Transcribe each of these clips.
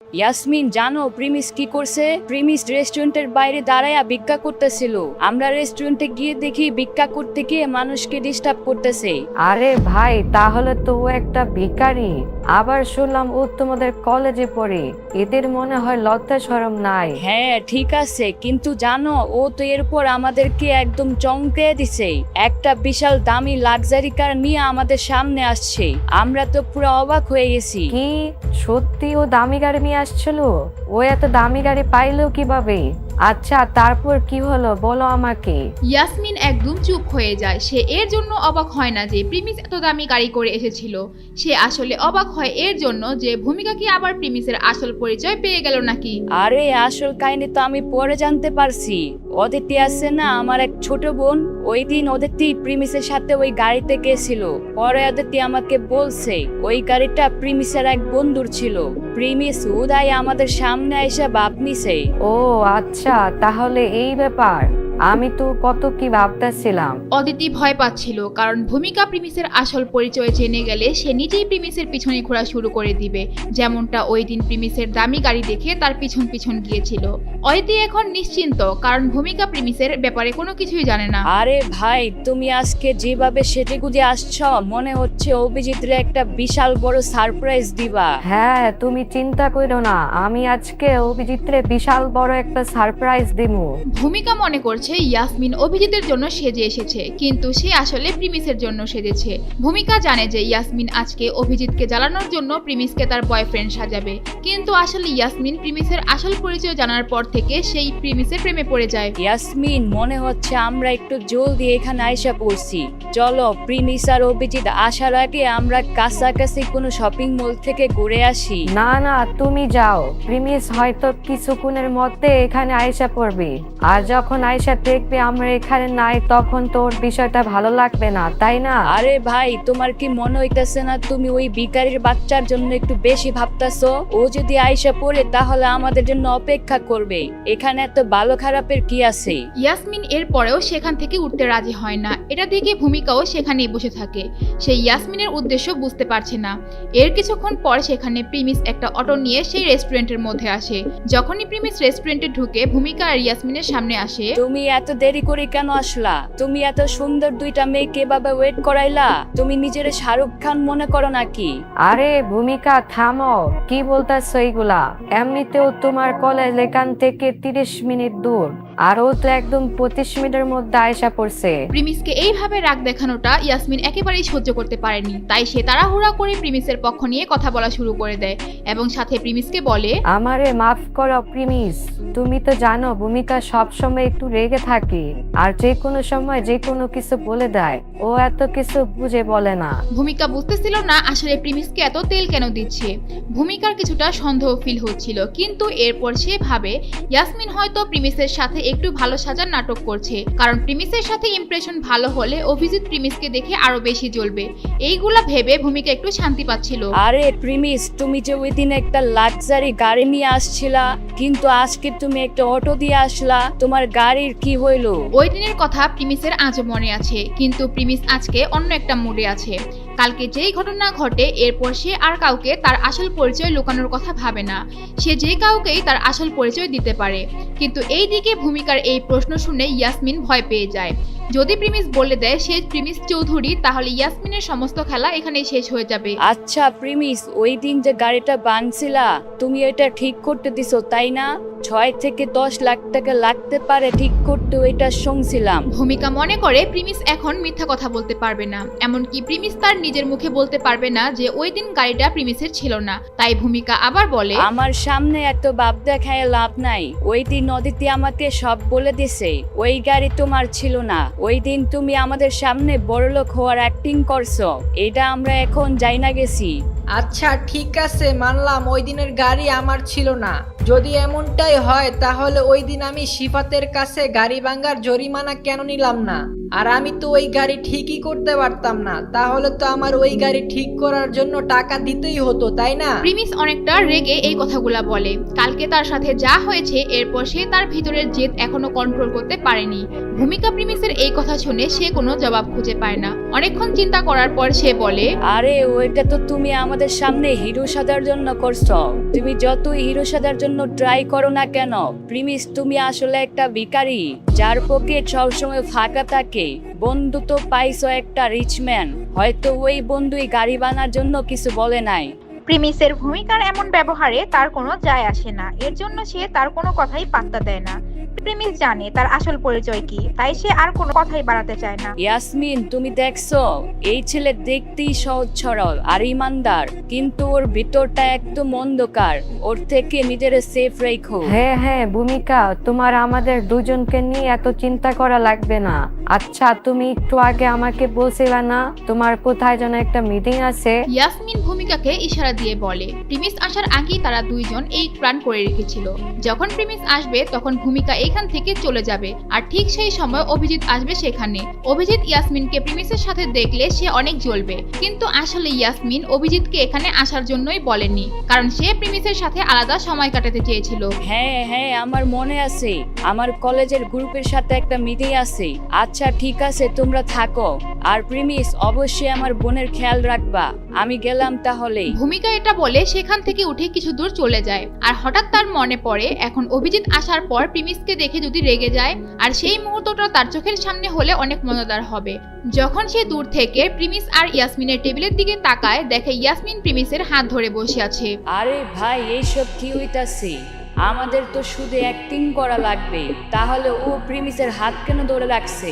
ইয়াসমিন জানো প্রিমিস কি করছে? প্রিমিস রেস্টুরেন্টের বাইরে দাঁড়ায়া ভিক্ষা করতেছিল। আমরা রেস্টুরেন্টে গিয়ে দেখি ভিক্ষা করতে গিয়ে মানুষকে ডিস্টার্ব করতেছে। আরে ভাই, তাহলে তো ও একটা ভিখারি। আবার শুনলাম ও তোমাদের কলেজে পড়ে। এদের মনে হয় লজ্জা শরম নাই। হ্যাঁ ঠিক আছে, কিন্তু জানো ও তো এরপর আমাদেরকে একদম চমকে দিছে। একটা বিশাল দামি লাক্সারি কার নিয়ে আমাদের সামনে আসছে। আমরা তো পুরো অবাক হয়ে গেছি। কি সত্যি ও দামি গাড়ি নিয়ে আসছিল? ও এত দামি গাড়ি পাইলো কিভাবে? আচ্ছা, তারপর কি হলো বলো আমাকে। ইয়াসমিন একদম চুপ হয়ে যায়। সে এর জন্য অবাক হয় না যে প্রিমিস এত দামি গাড়ি করে এসেছিল। সে আসলে অবাক হয় এর জন্য যে ভূমিকা কি আবার প্রিমিসের আসল পরিচয় পেয়ে গেল নাকি। আরে আসল কাহিনী তো আমি পরে জানতে পারছি। অদিতি আছে না আমার এক ছোট বোন, ওই দিন অদিতি প্রিমিসের সাথে ওই গাড়িতে গেছিল। পরে অদিতি আমাকে বলছে ওই গাড়িটা প্রিমিসের এক বন্ধুর ছিল। প্রিমিস উদয় আমাদের সামনে এসে ভাব নিছে। ও আচ্ছা, তাহলে এই ব্যাপার। আমি তো কত কি ভাবতেছিলাম। অদিতি ভয় পাচ্ছিল, কারণ ভূমিকা প্রিমিসের আসল পরিচয় জেনে গেলে সে নিজেই প্রিমিসের পিছনে ঘোরা শুরু করে দিবে, যেমনটা ওই দিন প্রিমিসের দামি গাড়ি দেখে তার পিছন পিছন গিয়েছিল। অদিতি এখন নিশ্চিন্ত, কারণ ভূমিকা প্রিমিসের ব্যাপারে কোনো কিছুই জানে না। আরে ভাই, তুমি আজকে যেভাবে সেজে গুজে আসছ মনে হচ্ছে অভিজিৎরে একটা বিশাল বড় সারপ্রাইজ দিবা। হ্যাঁ, তুমি চিন্তা করো না, আমি আজকে অভিজিৎরে বিশাল বড় একটা সারপ্রাইজ দিমু। ভূমিকা মনে করছে ইয়াসমিন অভিজিতের জন্য সেজে এসেছে, কিন্তু সে আসলে প্রিমিসের জন্য সেজেছে। ভূমিকা জানে যে ইয়াসমিন আজকে অভিজিৎকে জ্বালানোর জন্য প্রিমিসকে তার বয়ফ্রেন্ড সাজাবে, কিন্তু আসলে ইয়াসমিন প্রিমিসের আসল পরিচয় জানার পর থেকে সেই প্রিমিসের প্রেমে পড়ে যায়। ইয়াসমিন, মনে হচ্ছে আমরা একটু জলদি এখানে আইসা পড়ছি। চলো প্রিমিস আর অভিজিৎ আসার আগে আমরা কাছাকাছি কোনো শপিং মল থেকে ঘুরে আসি। না না, তুমি যাও। প্রিমিস হয়তো কিছুক্ষণের মধ্যে এখানে আয়সা পড়বে, আর যখন আয়সা দেখবে আমরা এখানে নাই তখন তোর বিষয়টা ভালো লাগবে না, তাই না? আরে ভাই, তোমার কি মনে হইতেছে না তুমি ওই ভিখারির বাচ্চার জন্য একটু বেশি ভাবতাছো? ও যদি আইসা পড়ে তাহলে আমাদের জন্য অপেক্ষা করবে। এখানে এত ভালো খারাপের কি আছে? ইয়াসমিন এর পরেও সেখান থেকে উঠতে রাজি হয় না। এটা দেখে ভূমিকাও সেখানেই বসে থাকে। সে ইয়াসমিনের উদ্দেশ্য বুঝতে পারছে না। এর কিছুক্ষণ পর সেখানে প্রিমিস একটা অটো নিয়ে সেই রেস্টুরেন্টের মধ্যে আসে। যখনই প্রিমিস রেস্টুরেন্টে ঢুকে ভূমিকা আর ইয়াসমিনের সামনে আসে। তুমি এত দেরি করে কেন আসলা? তুমি এত সুন্দর দুইটা মেয়েকে এভাবে ওয়েট করাইলা? তুমি নিজের শাহরুখ খান মনে করো নাকি? আরে ভূমিকা, থামো। কি বলতেছো এইগুলা? এমনিতেও তোমার কলেজ এখান থেকে 30 মিনিট দূর, আর ও তো একদম 25 মিনিটের মধ্যে আয়সা পড়ছে। প্রিমিসকে এইভাবে রাগ দেখানোটা ইয়াসমিন একেবারেই সহ্য করতে পারেনি। তাই সে তাড়াহুড়া করে প্রিমিসের পক্ষ নিয়ে কথা বলা শুরু করে দেয় এবং সাথে প্রিমিসকে বলে, আমারে মাফ করো প্রিমিস। তুমি তো জানো ভূমিকা সবসময় একটু রেগে থাকে, আর যে কোনো সময় যে কোনো কিছু বলে দেয়। ও এত কিছু বুঝে বলে না। ভূমিকা বুঝতেছিল না আসলে প্রিমিসকে এত তেল কেন দিচ্ছে। ভূমিকার কিছুটা সন্দেহ ফিল হচ্ছিল, কিন্তু এরপর সে ভাবে ইয়াসমিন হয়তো প্রিমিসের সাথে একটু ভালো সাজার নাটক করছে, কারণ প্রিমিসের সাথে ইমপ্রেশন ভালো হলে অভিজিৎ প্রিমিসকে দেখে আরো বেশি জ্বলবে। এইগুলা ভেবে ভূমিকা একটু শান্তি পাচ্ছিল। আরে প্রিমিস, তুমি যে ওই দিন একটা লাক্সারি গাড়ি নিয়ে আসছিলা, কিন্তু আজকে তুমি একটা অটো দিয়ে আসলা, তোমার গাড়ির কি হইলো? ওই দিনের কথা প্রিমিসের আজও মনে আছে, কিন্তু প্রিমিস আজকে অন্য একটা মুডে আছে। কালকে যেই ঘটনা ঘটে এরপর সে আর কাউকে তার আসল পরিচয় লুকানোর কথা ভাবে না। সে যে কাউকেই তার আসল পরিচয় দিতে পারে। কিন্তু এই দিকে ভূমিকার এই প্রশ্ন শুনে ইয়াসমিন ভয় পেয়ে যায়। যদি প্রিমিস বলে দেয় সে প্রিমিস চৌধুরী, তাহলে ইয়াসমিনের সমস্ত খেলা এখানেই শেষ হয়ে যাবে। আচ্ছা প্রিমিস, ওই দিন যে গাড়িটা ভাঙছিলা তুমি এটা ঠিক করতে দিছো তাই না? 6 থেকে 10 লাখ টাকা লাগতে পারে ঠিক করতে, এটা শুনছিলাম। ভূমিকা মনে করে প্রিমিস এখন মিথ্যা কথা বলতে পারবে না, এমনকি প্রিমিস তার নিজের মুখে বলতে পারবে না যে ওই দিন গাড়িটা প্রিমিসের ছিল না। তাই ভূমিকা আবার বলে, আমার সামনে এত ভাব দেখায় লাভ নাই। ওই দিন অদিতি আমাকে সব বলে দিছে ওই গাড়ি তোমার ছিল না। ওই দিন তুমি আমাদের সামনে বড়লোক হওয়ার অ্যাক্টিং করছো, এটা আমরা এখন যাই না গেছি। আচ্ছা ঠিক আছে, মানলাম ওই দিনের গাড়ি আমার ছিল না। যদি এমনটাই হয় তাহলে ওই দিন আমি সিফাতের কাছে গাড়ি ভাঙার জরিমানা কেন নিলাম না? আর আমি তো ওই গাড়ি ঠিকই করতে পারতাম না, তাহলে তো আমার ওই গাড়ি ঠিক করার জন্য টাকা দিতেই হতো, তাই না? প্রিমিস অনেকটা রেগে এই কথাগুলা বলে। কালকে তার সাথে যা হয়েছে এরপর সে তার ভিতরের জেদ এখনো কন্ট্রোল করতে পারেনি। ভূমিকা প্রিমিসের এই কথা শুনে সে কোনো জবাব খুঁজে পায় না। অনেকক্ষণ চিন্তা করার পর সে বলে, আরে ওইটা তো তুমি আমাদের সামনে হিরো সাজার জন্য করছো। তুমি যতই হিরো সাজার জন্য ট্রাই করো না কেন প্রিমিস, তুমি আসলে একটা ভিখারি যার পকেট সবসময় ফাঁকা থাকে। বন্ধু তো পাইছো একটা রিচম্যান, হয়তো ওই বন্ধুই গাড়ি বানার জন্য কিছু বলে নাই। প্রিমিসের ভূমিকার এমন ব্যবহারে তার কোনো যায় আসে না, এর জন্য সে তার কোনো কথাই পাত্তা দেয় না। প্রিমিস জানে তার আসল পরিচয় কি, তাই সে আর কোনো কথাই বাড়াতে চায় না। ইয়াসমিন, তুমি দেখছো এই ছেলে দেখতেই সহজ সরল আর ইমানদার, কিন্তু ওর ভিতরটা একদম অন্ধকার। ওর থেকে নিজের সেফ রেখো। হ্যাঁ হ্যাঁ ভূমিকা, তোমার আমাদের দুজনকে নিয়ে এত চিন্তা করা লাগবে না। আচ্ছা, তুমি একটু আগে আমাকে বলছিলে না তোমার কোথায় যেন একটা মিটিং আছে? ইয়াসমিন ভূমিকাকে ইশারা দিয়ে বলে। প্রিমিস আসার আগেই তারা দুইজন এই প্ল্যান করে রেখেছিল। যখন প্রিমিস আসবে তখন ভূমিকা এখান থেকে চলে যাবে, আর ঠিক সেই সময় অভিজিৎ আসবে সেখানে। অভিজিৎ ইয়াসমিনকে প্রিমিসের সাথে দেখলে সে অনেক জ্বলবে, কিন্তু আসলে ইয়াসমিন অভিজিৎকে এখানে আসার জন্যই বলেনি, কারণ সে প্রিমিসের সাথে আলাদা সময় কাটাতে চেয়েছিল। হ্যাঁ হ্যাঁ, আমার মনে আছে, আমার কলেজের গ্রুপের সাথে একটা মিটিং আছে। আচ্ছা ঠিক আছে, তোমরা থাকো। আর প্রিমিস, অবশ্যই আমার বোনের খেয়াল রাখবা। আমি গেলাম তাহলে। ভূমিকা এটা বলে সেখান থেকে উঠে কিছু দূর চলে যায়। আর হঠাৎ তার মনে পড়ে এখন অভিজিৎ আসার পর প্রিমিসকে দেখে যদি রেগে যায়, আর সেই মুহূর্তটা তার চোখের সামনে হলে অনেক মজাদার হবে। যখন সে দূর থেকে প্রিমিস আর ইয়াসমিনের টেবিলের দিকে তাকায়, দেখে ইয়াসমিন প্রিমিসের হাত ধরে বসে আছে। আরে ভাই, এইসব কি হইতাছে? আমাদের তো শুধু অ্যাক্টিং করা লাগবে। তাহলে ও প্রিমিসের হাত কেন ধরে রাখছে?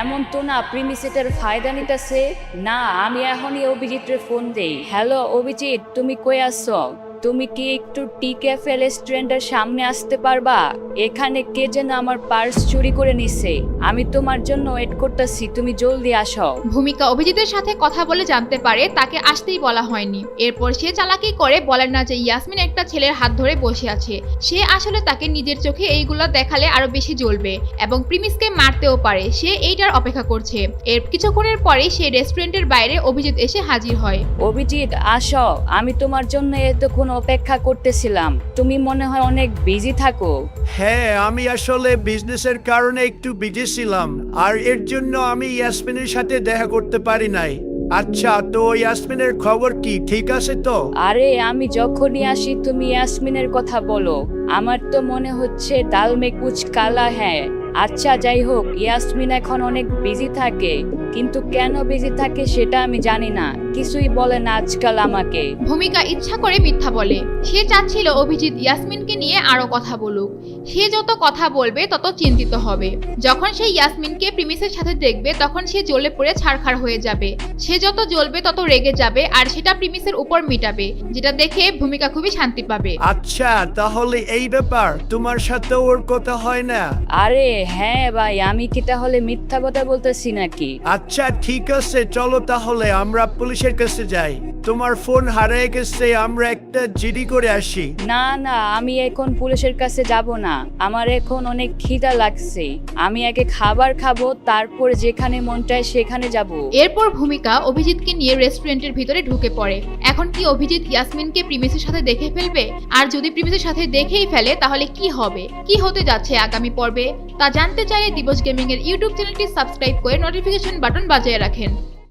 এমন তো না প্রিমিস এটার ফায়দা নিতেছে। না, আমি এখনই অভিজিৎরে ফোন দেই। হ্যালো অভিজিৎ, তুমি কই আছো? তুমি কি একটু টি ক্যাফে রেস্টুরেন্টের সামনে আসতে পারবা? এখানে কে যেন আমার পার্স চুরি করে নিছে। আমি তোমার জন্য ওয়েট করতেছি, তুমি জলদি আসো। ভূমিকা অভিজিতের সাথে কথা বলে জানতে পারে তাকে আসতেই বলা হয়নি। এরপর সে চালাকি করে বলে না যে ইয়াসমিন একটা ছেলের হাত ধরে বসে আছে। সে আসলে তাকে নিজের চোখে এইগুলো দেখালে আরো বেশি জ্বলবে এবং প্রিমিসকে মারতেও পারে। সে এইটার অপেক্ষা করছে। এর কিছুক্ষণের পরেই সে রেস্টুরেন্টের বাইরে অভিজিৎ এসে হাজির হয়। অভিজিৎ আসো, আমি তোমার জন্য এতক্ষণ অপেক্ষা করতেছিলাম। তুমি মনে হয় অনেক বিজি থাকো। হ্যাঁ, আমি আসলে বিজনেসের কারণে একটু বিজি ছিলাম, আর এর জন্য আমি ইয়াসমিনের সাথে দেখা করতে পারি নাই। আচ্ছা, তো ইয়াসমিনের খবর কি, ঠিক আছে তো? আরে আমি যখনই আসি তুমি ইয়াসমিনের কথা বলো। আমার তো মনে হচ্ছে ডাল মে কুছ কালা হ্যাঁ। আচ্ছা যাই হোক, ইয়াসমিন এখন অনেক বিজি থাকে, কিন্তু কেন বিজি থাকে সেটা আমি জানি না। কিছুই বলে না আজকাল আমাকে। ভূমিকা ইচ্ছা করে মিথ্যা বলে। সে চাচ্ছিল অভিজিৎ ইয়াসমিনকে নিয়ে আরো কথা বলুক। সে যত কথা বলবে তত চিন্তিত হবে। যখন সে ইয়াসমিনকে প্রিমিসের সাথে দেখবে তখন সে জ্বলে পড়ে ছারখার হয়ে যাবে। সে যত জ্বলবে তত রেগে যাবে, আর সেটা প্রিমিসের উপর মিটাবে, যেটা দেখে ভূমিকা খুবই শান্তি পাবে। আচ্ছা, তাহলে এই ব্যাপার, তোমার সাথে ওর কথা হয় না? আরে হ্যাঁ ভাই, আমি কি তাহলে মিথ্যা কথা বলতেছি নাকি? আচ্ছা ঠিক আছে, চলো তাহলে আমরা পুলিশের কাছে যাই। তোমার ফোন হারিয়ে গেছে, আমরা একটা জিডি করে আসি। না না, আমি এখন পুলিশের কাছে যাব না। আমার এখন অনেক খিদা লাগছে। আমি আগে খাবার খাবো, তারপর যেখানে মন চায় সেখানে যাব। এরপর ভূমিকা অভিজিৎকে নিয়ে রেস্টুরেন্টের ভিতরে ঢুকে পড়ে। এখন কি অভিজিৎ ইয়াসমিনকে প্রিমিসের সাথে দেখে ফেলবে? আর যদি প্রিমিসের সাথে দেখেই ফেলে তাহলে কি হবে, কি হতে যাচ্ছে আগামী পর্বে তা জানতে চাইলে দিবস গেমিং এর ইউটিউব চ্যানেলটি সাবস্ক্রাইব করে নোটিফিকেশন বাটন বাজিয়ে রাখেন।